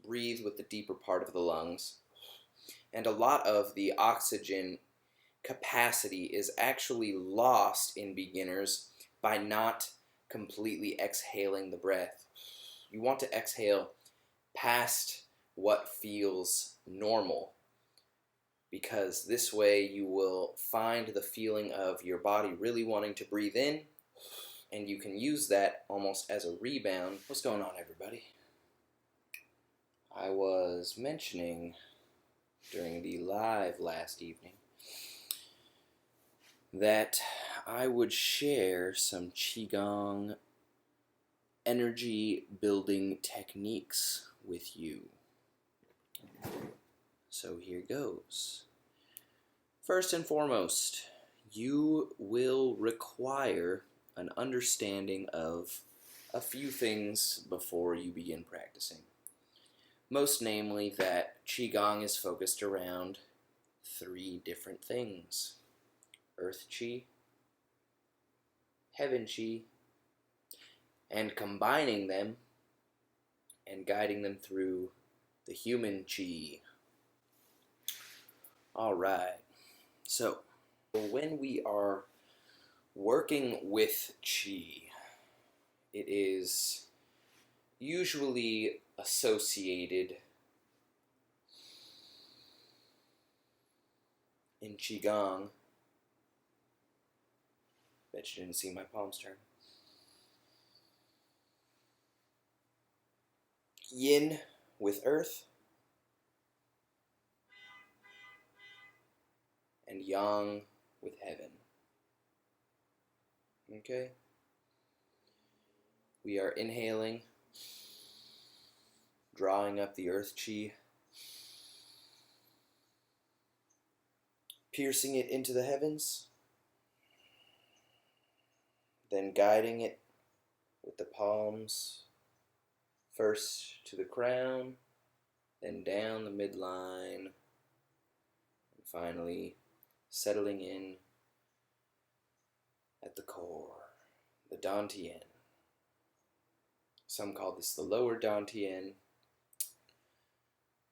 breathe with the deeper part of the lungs. And a lot of the oxygen capacity is actually lost in beginners by not completely exhaling the breath. You want to exhale past what feels normal, because this way you will find the feeling of your body really wanting to breathe in, and you can use that almost as a rebound. What's going on, everybody? I was mentioning during the live last evening that I would share some Qi Gong energy building techniques with you. So here goes. First and foremost, you will require an understanding of a few things before you begin practicing. Most namely that Qi Gong is focused around 3 different things: Earth Qi, Heaven Qi, and combining them and guiding them through the Human Qi. Alright, so when we are working with Qi, it is usually associated in Qi Gong. Bet you didn't see my palms turn. Yin with earth, and yang with heaven. Okay? We are inhaling, drawing up the earth Qi, piercing it into the heavens, then guiding it with the palms first to the crown, then down the midline, and finally settling in at the core, the Dantian. Some call this the lower Dantian.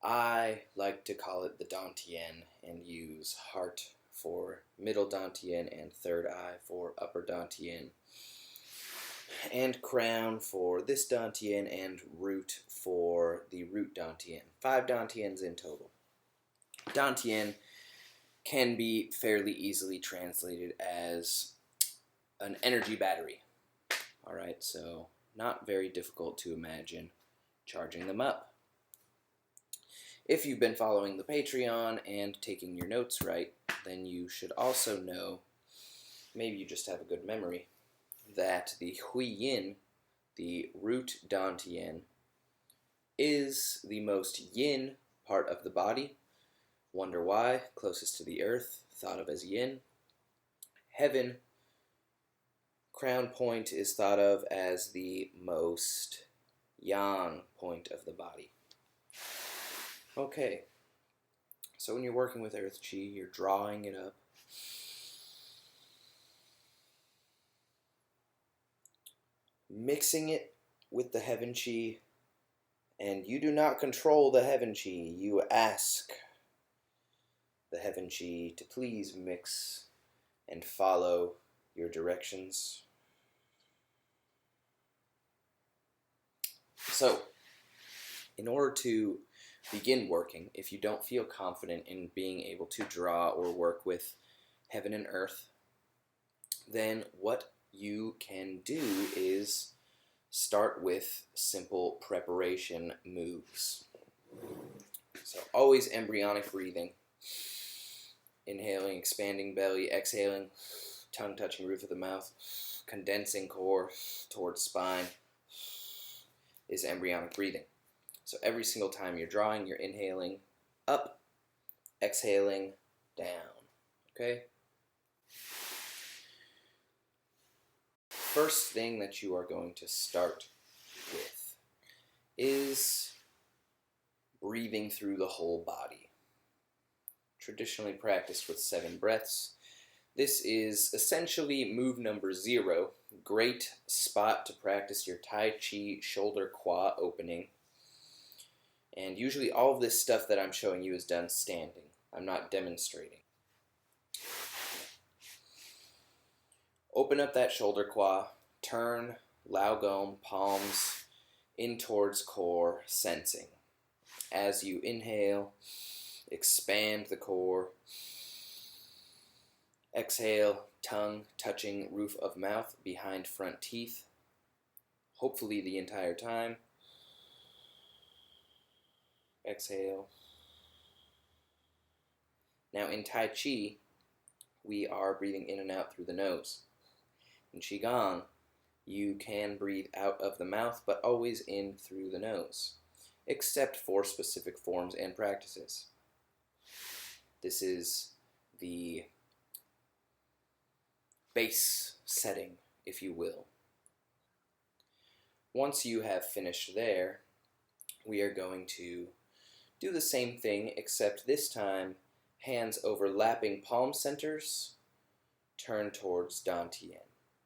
I like to call it the Dantian and use heart for middle Dantian and third eye for upper Dantian, and crown for this Dantian and root for the root Dantian. 5 Dantians in total. Dantian can be fairly easily translated as an energy battery. Alright, so not very difficult to imagine charging them up. If you've been following the Patreon and taking your notes right, then you should also know, maybe you just have a good memory, that the Hui Yin, the root Dantian, is the most yin part of the body. Wonder why? Closest to the earth, thought of as yin. Heaven, crown point, is thought of as the most yang point of the body. Okay, so when you're working with earth Qi, you're drawing it up. Mixing it with the Heaven Qi, and you do not control the Heaven Qi. You ask the Heaven Qi to please mix and follow your directions. So, in order to begin working, if you don't feel confident in being able to draw or work with heaven and earth, then what you can do is start with simple preparation moves. So always embryonic breathing. Inhaling, expanding belly, exhaling, tongue touching roof of the mouth, condensing core towards spine is embryonic breathing. So every single time you're drawing, you're inhaling up, exhaling down. Okay? First thing that you are going to start with is breathing through the whole body. Traditionally practiced with 7 breaths. This is essentially move number 0. Great spot to practice your Tai Chi shoulder qua opening. And usually all of this stuff that I'm showing you is done standing. I'm not demonstrating. Open up that shoulder qua, turn Lao Gom, palms in towards core, sensing. As you inhale, expand the core. Exhale, tongue touching roof of mouth behind front teeth, hopefully the entire time. Exhale. Now in Tai Chi, we are breathing in and out through the nose. In Qi Gong, you can breathe out of the mouth, but always in through the nose, except for specific forms and practices. This is the base setting, if you will. Once you have finished there, we are going to do the same thing, except this time, hands overlapping palm centers, turn towards Dantian.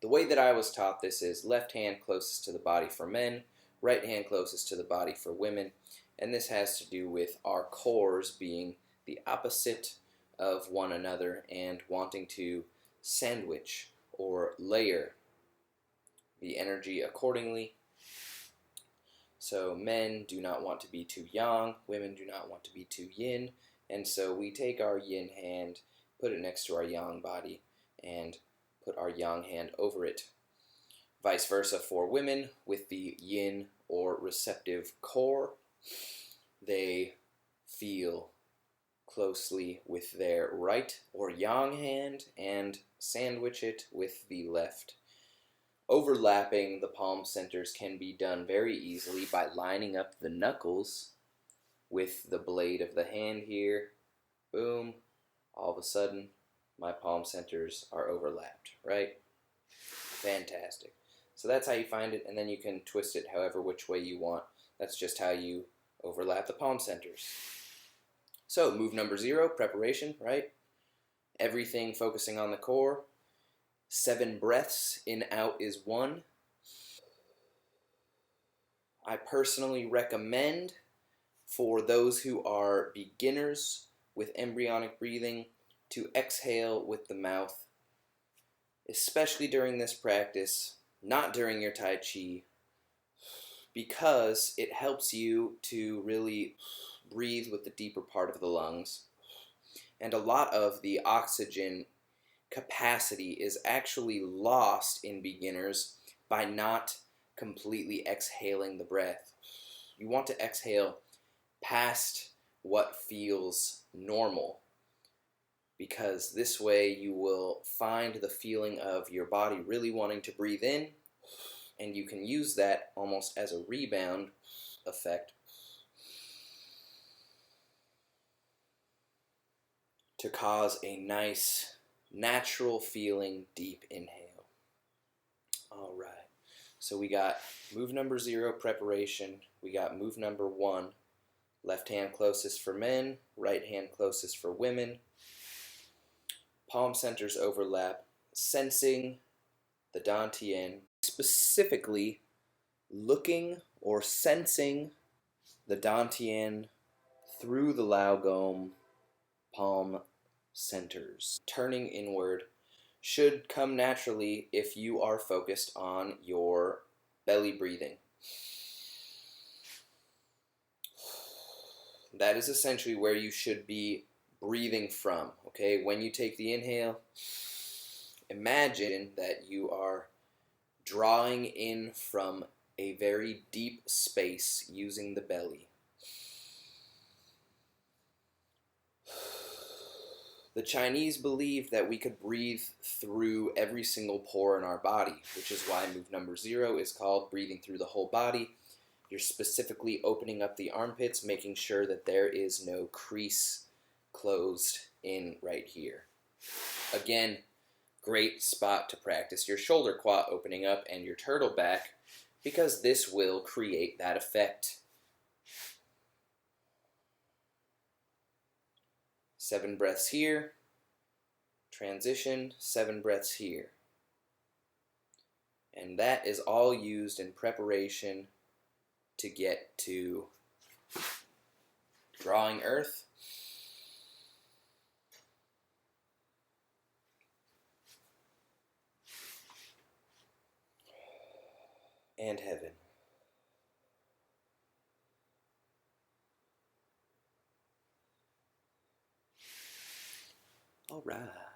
The way that I was taught this is left hand closest to the body for men, right hand closest to the body for women, and this has to do with our cores being the opposite of one another and wanting to sandwich or layer the energy accordingly. So men do not want to be too yang, women do not want to be too yin, and so we take our yin hand, put it next to our yang body, and put our yang hand over it. Vice versa for women with the yin or receptive core. They feel closely with their right or yang hand and sandwich it with the left. Overlapping the palm centers can be done very easily by lining up the knuckles with the blade of the hand here. Boom. All of a sudden, my palm centers are overlapped, right? Fantastic. So that's how you find it, and then you can twist it however which way you want. That's just how you overlap the palm centers. So move number 0, preparation, right? Everything focusing on the core. 7 breaths, in, out is 1. I personally recommend for those who are beginners with embryonic breathing to exhale with the mouth, especially during this practice, not during your Tai Chi, because it helps you to really breathe with the deeper part of the lungs. And a lot of the oxygen capacity is actually lost in beginners by not completely exhaling the breath. You want to exhale past what feels normal, because this way you will find the feeling of your body really wanting to breathe in, and you can use that almost as a rebound effect to cause a nice, natural feeling deep inhale. All right, so we got move number 0, preparation. We got move number 1, left hand closest for men, right hand closest for women. Palm centers overlap, sensing the Dantian, specifically looking or sensing the Dantian through the Lao Gom palm centers. Turning inward should come naturally if you are focused on your belly breathing. That is essentially where you should be breathing from, okay? When you take the inhale, imagine that you are drawing in from a very deep space using the belly. The Chinese believe that we could breathe through every single pore in our body, which is why move number 0 is called breathing through the whole body. You're specifically opening up the armpits, making sure that there is no crease closed in right here. Again, great spot to practice your shoulder qua opening up and your turtle back, because this will create that effect. 7 breaths here, transition, 7 breaths here. And that is all used in preparation to get to drawing earth and heaven. All right.